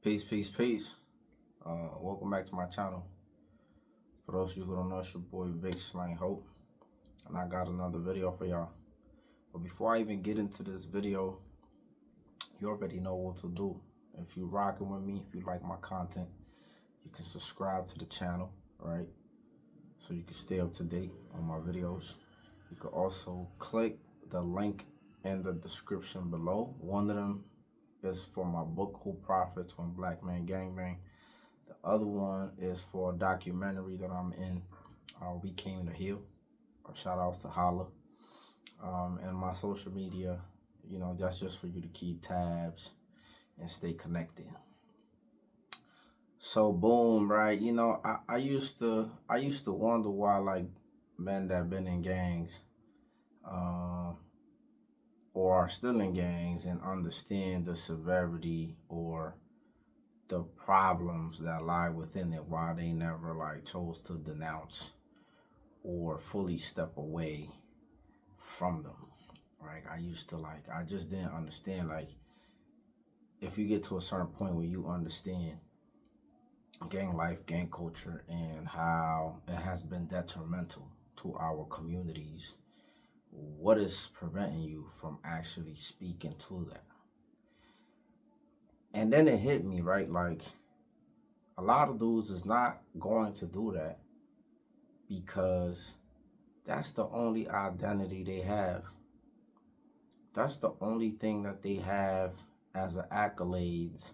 Peace, peace, peace. Welcome back to my channel. For those of you who don't know, it's your boy Vic Slang Hope, and I got another video for y'all. But before I even get into this video, you already know what to do. If you're rocking with me, if you like my content, you can subscribe to the channel, right? So you can stay up to date on my videos. You can also click the link in the description below. One of them is for my book, Who Profits When Black Men Gangbang. The other one is for a documentary that I'm in, We Came to Heal. Shout outs to Holla. And my social media, that's just for you to keep tabs and stay connected. So boom, right? I used to wonder why like men that been in gangs, or are still in gangs and understand the severity or the problems that lie within it, why they never like chose to denounce or fully step away from them, right? I just didn't understand, like, if you get to a certain point where you understand gang life, gang culture, and how it has been detrimental to our communities, what is preventing you from actually speaking to that? And then it hit me, right? Like, a lot of dudes is not going to do that because that's the only identity they have. That's the only thing that they have as an accolades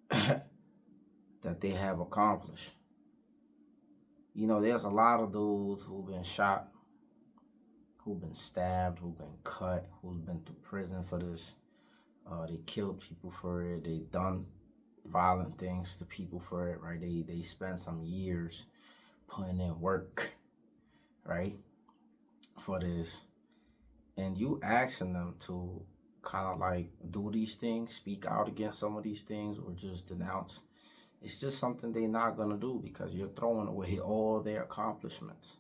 that they have accomplished. There's a lot of dudes who've been shot, who've been stabbed, who've been cut, who's been to prison for this. They killed people for it. They done violent things to people for it, right? They spent some years putting in work, right, for this. And you asking them to kind of like do these things, speak out against some of these things, or just denounce, it's just something they're not gonna do because you're throwing away all their accomplishments.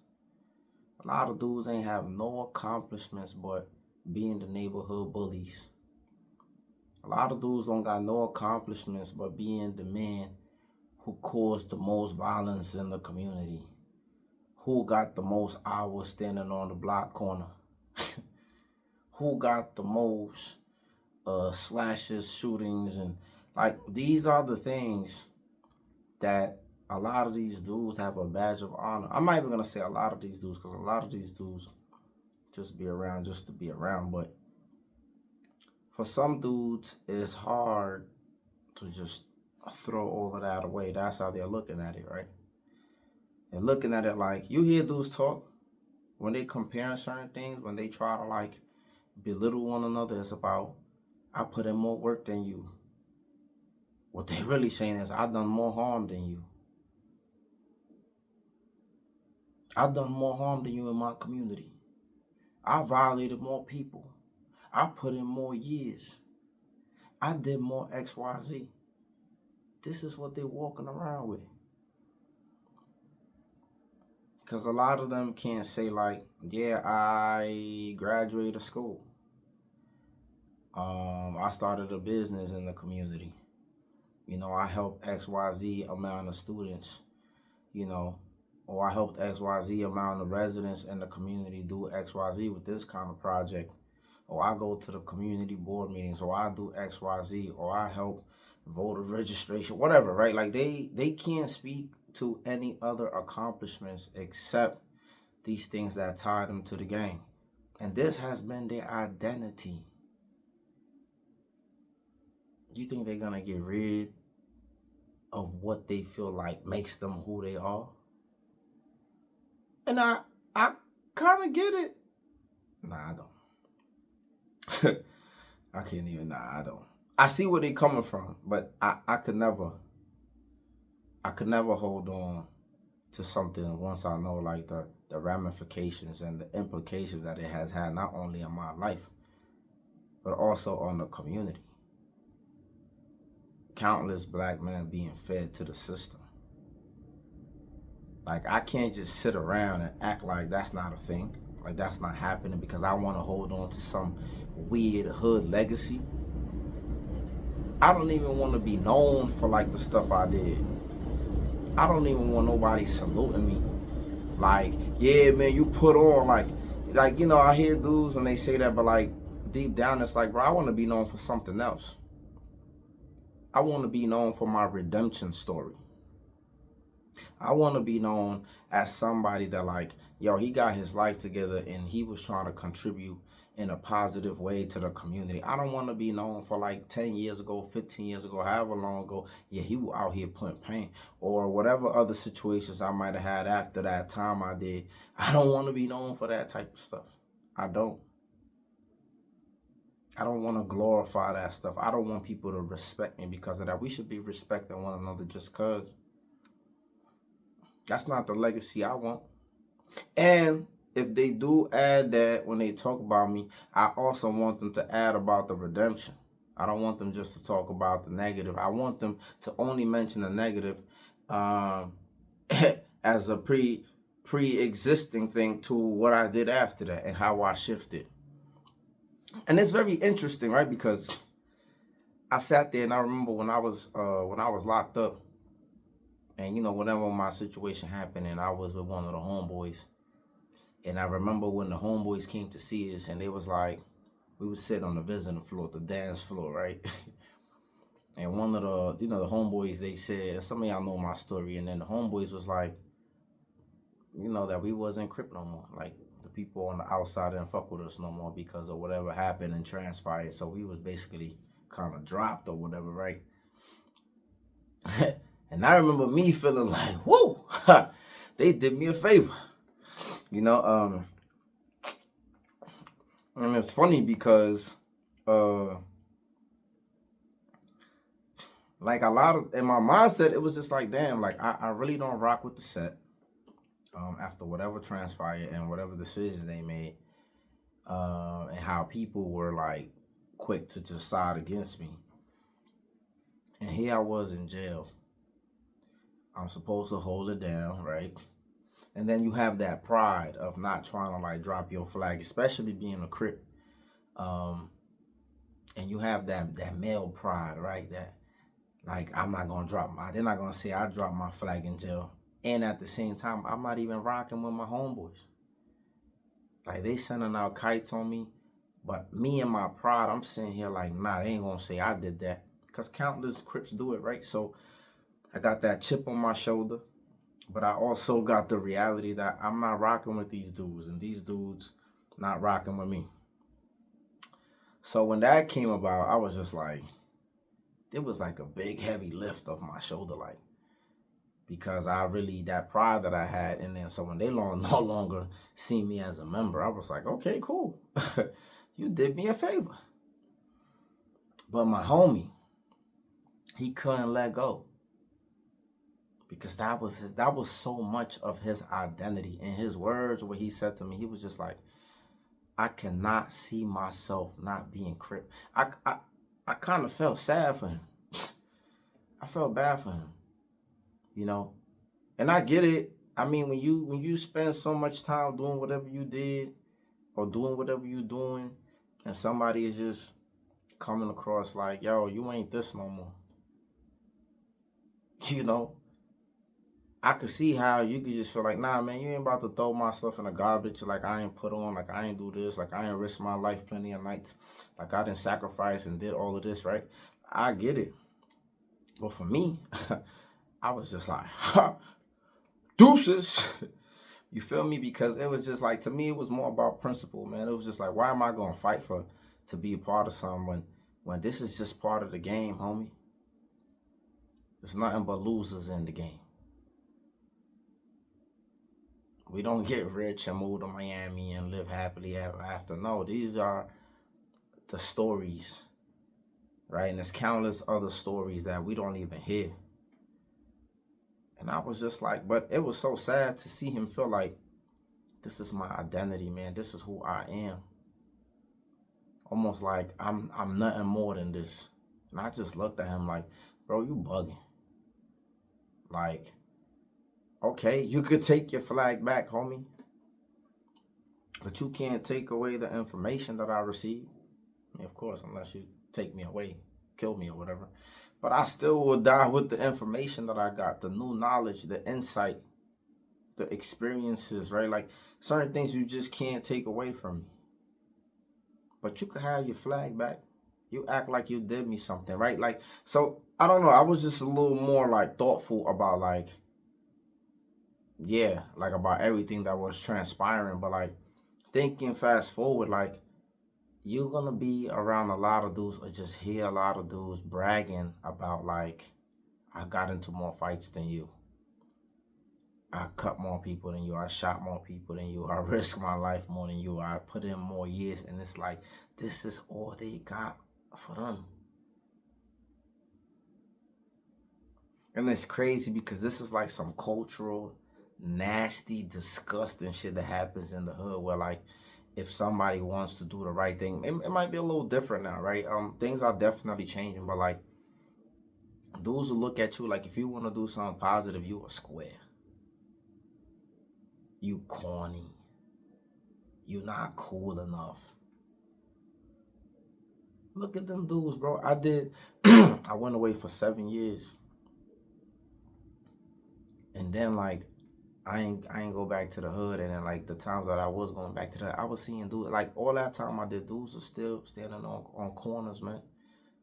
A lot of dudes ain't have no accomplishments but being the neighborhood bullies. A lot of dudes don't got no accomplishments but being the man who caused the most violence in the community, who got the most hours standing on the block corner, who got the most slashes, shootings, and like, these are the things that a lot of these dudes have a badge of honor. I'm not even gonna say a lot of these dudes, because a lot of these dudes just be around just to be around. But for some dudes, it's hard to just throw all of that away. That's how they're looking at it, right? They're looking at it like, you hear dudes talk when they comparing certain things, when they try to like belittle one another, it's about, I put in more work than you. What they really saying is, I done more harm than you. I've done more harm than you in my community. I violated more people. I put in more years. I did more XYZ. This is what they're walking around with. Because a lot of them can't say like, yeah, I graduated school. I started a business in the community. I helped XYZ amount of students, or I helped XYZ amount of residents in the community do XYZ with this kind of project. Or I go to the community board meetings, or I do XYZ, or I help voter registration, whatever, right? Like, they can't speak to any other accomplishments except these things that tie them to the gang. And this has been their identity. You think they're gonna get rid of what they feel like makes them who they are? And I kind of get it. Nah, I don't. I can't even, nah, I don't. I see where they coming from, but I could never hold on to something once I know like the ramifications and the implications that it has had, not only in my life, but also on the community. Countless black men being fed to the system. Like, I can't just sit around and act like that's not a thing, like that's not happening, because I want to hold on to some weird hood legacy. I don't even want to be known for like the stuff I did. I don't even want nobody saluting me. Like, yeah, man, you put on like you know, I hear dudes when they say that, but like deep down, it's like, bro, I want to be known for something else. I want to be known for my redemption story. I want to be known as somebody that like, yo, he got his life together and he was trying to contribute in a positive way to the community. I don't want to be known for like 10 years ago, 15 years ago, however long ago, yeah, he was out here putting pain or whatever other situations I might have had after that time I did. I don't want to be known for that type of stuff. I don't. I don't want to glorify that stuff. I don't want people to respect me because of that. We should be respecting one another just because. That's not the legacy I want. And if they do add that when they talk about me, I also want them to add about the redemption. I don't want them just to talk about the negative. I want them to only mention the negative as a pre-existing thing to what I did after that and how I shifted. And it's very interesting, right? Because I sat there and I remember when I was locked up, and you know, whenever my situation happened, and I was with one of the homeboys, and I remember when the homeboys came to see us, and they was like, we was sitting on the visiting floor, the dance floor, right? And one of the, you know, the homeboys, they said, some of y'all know my story, and then the homeboys was like, you know, that we wasn't Crip no more. Like, the people on the outside didn't fuck with us no more because of whatever happened and transpired. So we was basically kind of dropped or whatever, right? And I remember me feeling like, whoa, they did me a favor. You know, and it's funny because like a lot of in my mindset, it was just like, damn, like I really don't rock with the set. After whatever transpired and whatever decisions they made, and how people were like quick to just side against me. And here I was in jail. I'm supposed to hold it down, right? And then you have that pride of not trying to like drop your flag, especially being a Crip. And you have that male pride, right? That like I'm not gonna they're not gonna say I dropped my flag in jail. And at the same time, I'm not even rocking with my homeboys. Like they sending out kites on me. But me and my pride, I'm sitting here like, nah, they ain't gonna say I did that. Because countless Crips do it, right? So I got that chip on my shoulder. But I also got the reality that I'm not rocking with these dudes. And these dudes not rocking with me. So when that came about, I was just like, it was like a big heavy lift off my shoulder. Like, because I really, that pride that I had. And then so when they no longer see me as a member, I was like, okay, cool. You did me a favor. But my homie, he couldn't let go. Because that was so much of his identity. In his words, what he said to me, he was just like, I cannot see myself not being Crip. I kind of felt sad for him. I felt bad for him. You know? And I get it. I mean, when you spend so much time doing whatever you did or doing whatever you're doing, and somebody is just coming across like, yo, you ain't this no more. You know? I could see how you could just feel like, nah, man, you ain't about to throw my stuff in the garbage. Like, I ain't put on, like, I ain't do this. Like, I ain't risk my life plenty of nights. Like, I didn't sacrifice and did all of this, right? I get it. But for me, I was just like, deuces. You feel me? Because it was just like, to me, it was more about principle, man. It was just like, why am I going to fight to be a part of something when this is just part of the game, homie? There's nothing but losers in the game. We don't get rich and move to Miami and live happily ever after. No, these are the stories, right? And there's countless other stories that we don't even hear. And I was just like, but it was so sad to see him feel like, this is my identity, man. This is who I am. Almost like I'm nothing more than this. And I just looked at him like, bro, you bugging. Like, okay, you could take your flag back, homie. But you can't take away the information that I received. I mean, of course, unless you take me away. kill me or whatever. But I still will die with the information that I got, the new knowledge, the insight, the experiences, right? Like certain things you just can't take away from me. But you could have your flag back. You act like you did me something, right? Like, so I don't know. I was just a little more like thoughtful about like, yeah, like about everything that was transpiring. But like thinking fast forward, like you're gonna be around a lot of dudes or just hear a lot of dudes bragging about like I got into more fights than you. I cut more people than you. I shot more people than you. I risked my life more than you. I put in more years. And it's like, this is all they got for them. And it's crazy because this is like some cultural, nasty, disgusting shit that happens in the hood where like, if somebody wants to do the right thing, it might be a little different now, right? Things are definitely changing, but like, dudes will look at you like if you want to do something positive, you a square. You corny. You not cool enough. Look at them dudes, bro. I did. I went away for 7 years, and then like I ain't go back to the hood. And then like the times that I was going back to the, I was seeing dudes like all that time I did. Dudes were still standing on corners, man.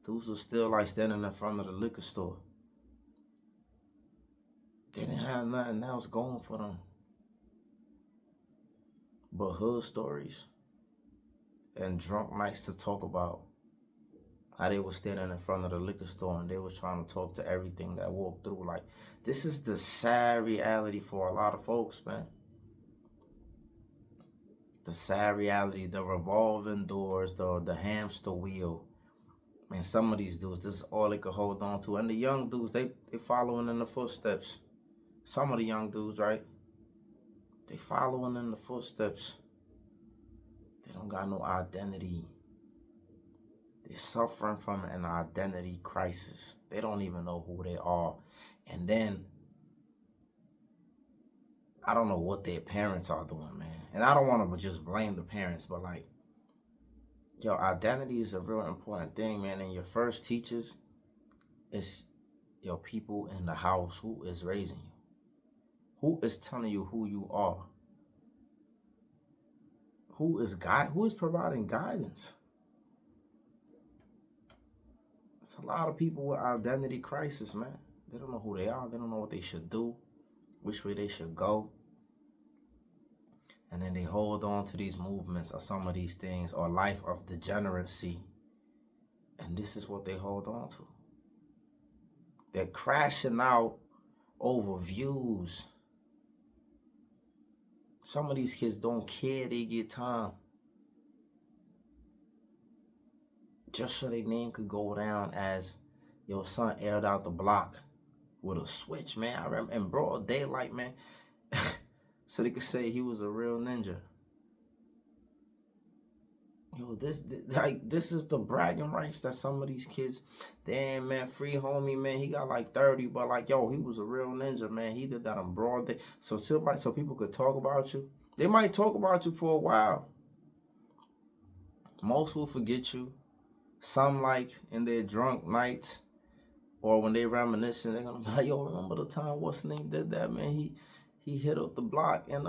Dudes were still like standing in front of the liquor store. They didn't have nothing else going for them but hood stories and drunk nights to talk about. How they was standing in front of the liquor store and they was trying to talk to everything that walked through. Like, this is the sad reality for a lot of folks, man. The sad reality, the revolving doors, the hamster wheel. Man, some of these dudes, this is all they could hold on to. And the young dudes, they following in the footsteps. Some of the young dudes, right? They following in the footsteps. They don't got no identity. They're suffering from an identity crisis. They don't even know who they are. And then, I don't know what their parents are doing, man. And I don't want to just blame the parents, but like, yo, identity is a real important thing, man. And your first teachers is your people in the house who is raising you, who is telling you who you are, who is providing guidance. It's a lot of people with identity crisis, man. They don't know who they are. They don't know what they should do, which way they should go. And then they hold on to these movements or some of these things or life of degeneracy. And this is what they hold on to. They're crashing out over views. Some of these kids don't care they get time. Just so their name could go down as your son aired out the block with a switch, man. I remember in broad daylight, man. So they could say he was a real ninja. Yo, this is the bragging rights that some of these kids, damn man, free homie, man, he got like 30, but like, yo, he was a real ninja, man. He did that on broad day. So people could talk about you. They might talk about you for a while. Most will forget you. Some like in their drunk nights or when they reminiscing, they're gonna be like, yo, remember the time what's the name did that, man? He hit up the block, and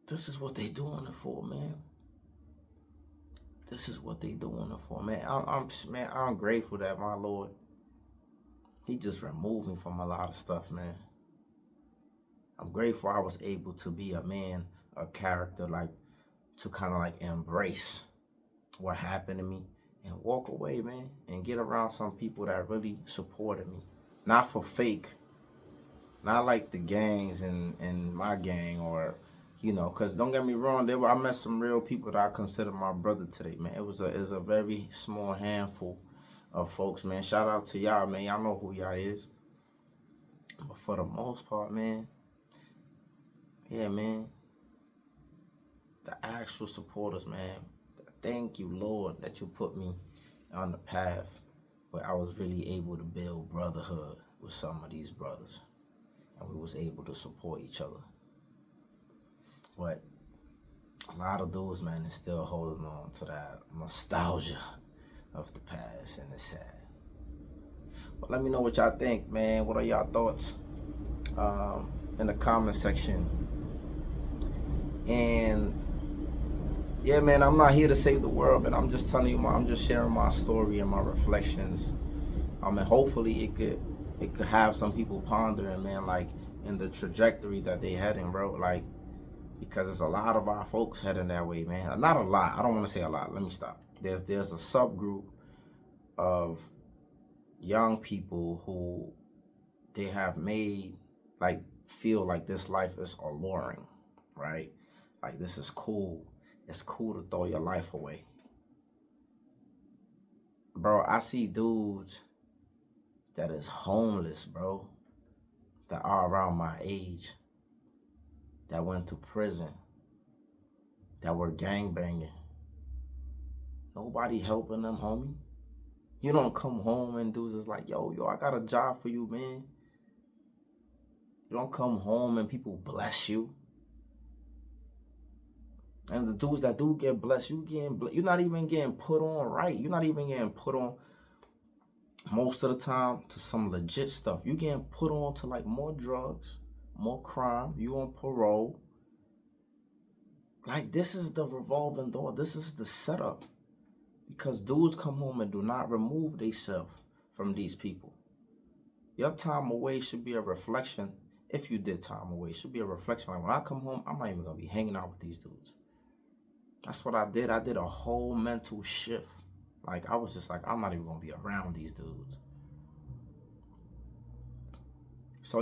this is what they doing it for, man. This is what they doing it for, man. I'm grateful that my Lord, He just removed me from a lot of stuff, man. I'm grateful I was able to be a man, a character, like to kind of like embrace what happened to me and walk away, man, and get around some people that really supported me. Not for fake, not like the gangs and my gang or, you know, because don't get me wrong, I met some real people that I consider my brother today, man. It was a very small handful of folks, man. Shout out to y'all, man. Y'all know who y'all is. But for the most part, man, yeah, man, the actual supporters, man. Thank you, Lord, that you put me on the path where I was really able to build brotherhood with some of these brothers. And we was able to support each other. But a lot of those, man, is still holding on to that nostalgia. of the past, and it's sad. But let me know what y'all think, man. What are y'all thoughts in the comment section? And yeah, man, I'm not here to save the world, but I'm just telling you, I'm just sharing my story and my reflections. And hopefully it could have some people pondering, man, like in the trajectory that they heading, bro. Like, because there's a lot of our folks heading that way, man. Not a lot. I don't want to say a lot. Let me stop. There's a subgroup of young people who they have made like feel like this life is alluring, right? Like this is cool. It's cool to throw your life away. Bro, I see dudes that is homeless, bro, that are around my age, that went to prison, that were gang banging. Nobody helping them, homie. You don't come home and dudes is like, yo, I got a job for you, man. You don't come home and people bless you. And the dudes that do get blessed, you're not even getting put on right. You're not even getting put on most of the time to some legit stuff. You getting put on to like more drugs, more crime. You on parole. Like this is the revolving door. This is the setup. Because dudes come home and do not remove themselves from these people. Your time away should be a reflection. If you did time away, it should be a reflection. Like when I come home, I'm not even gonna be hanging out with these dudes. That's what I did. I did a whole mental shift. Like I was just like, I'm not even gonna be around these dudes. So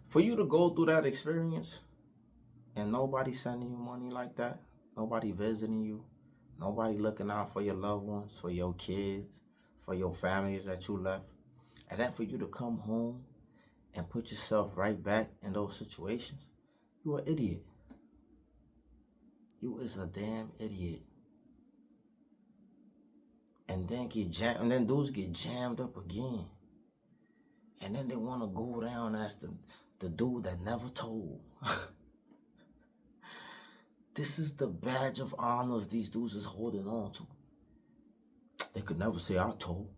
for you to go through that experience and nobody sending you money like that, nobody visiting you, nobody looking out for your loved ones, for your kids, for your family that you left. And then for you to come home and put yourself right back in those situations, you an idiot. You is a damn idiot. And then dudes get jammed up again. And then they want to go down as the dude that never told. This is the badge of honors these dudes is holding on to. They could never say, I told.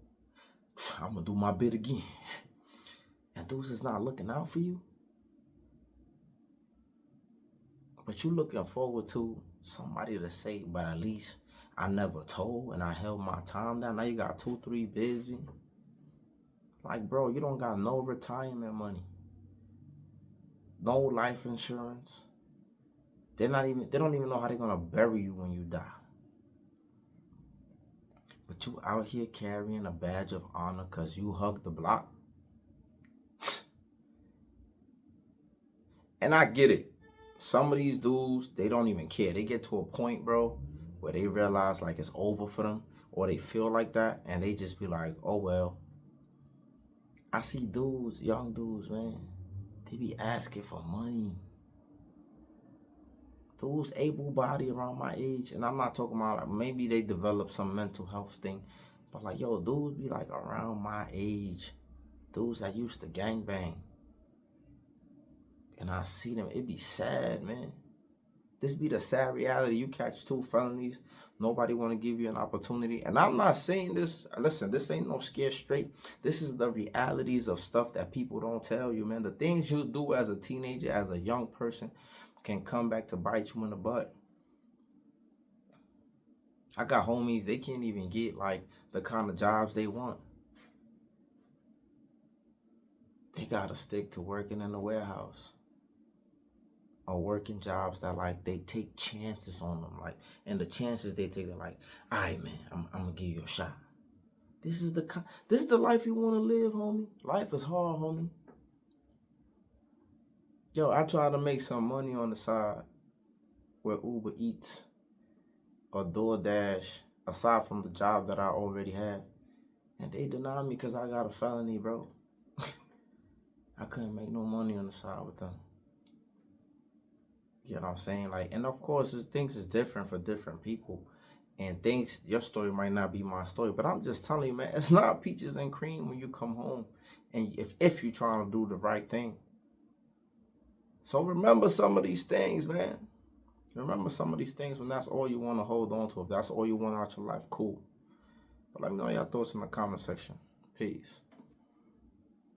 I'm going to do my bit again. And dudes is not looking out for you. But you looking forward to somebody to say, but at least I never told and I held my time down. Now you got 2, 3 busy. Like, bro, you don't got no retirement money. No life insurance. They don't even know how they're gonna bury you when you die. But you out here carrying a badge of honor because you hugged the block. And I get it. Some of these dudes, they don't even care. They get to a point, bro, where they realize like it's over for them, or they feel like that, and they just be like, oh well. I see dudes, young dudes, man, they be asking for money. Dudes able-bodied around my age, and I'm not talking about like maybe they develop some mental health thing, but like, yo, dudes be like around my age, dudes that used to gangbang, and I see them, it be sad, man. This be the sad reality. You catch 2 felonies, nobody want to give you an opportunity. And I'm not saying this, listen, this ain't no scare straight. This is the realities of stuff that people don't tell you, man. The things you do as a teenager, as a young person, can come back to bite you in the butt. I got homies, they can't even get like the kind of jobs they want. They gotta stick to working in the warehouse or working jobs that like they take chances on them, like, and the chances they take, they're like, all right, man, I'm gonna give you a shot. This is the life you want to live, homie. Life is hard, homie. Yo, I try to make some money on the side with Uber Eats or DoorDash, aside from the job that I already have, and they denied me because I got a felony, bro. I couldn't make no money on the side with them. You know what I'm saying? Like, and of course, things is different for different people. And things, your story might not be my story, but I'm just telling you, man, it's not peaches and cream when you come home, and if you're trying to do the right thing. So remember some of these things, man. Remember some of these things when that's all you want to hold on to. If that's all you want out your life, cool. Let me know your thoughts in the comment section. Peace.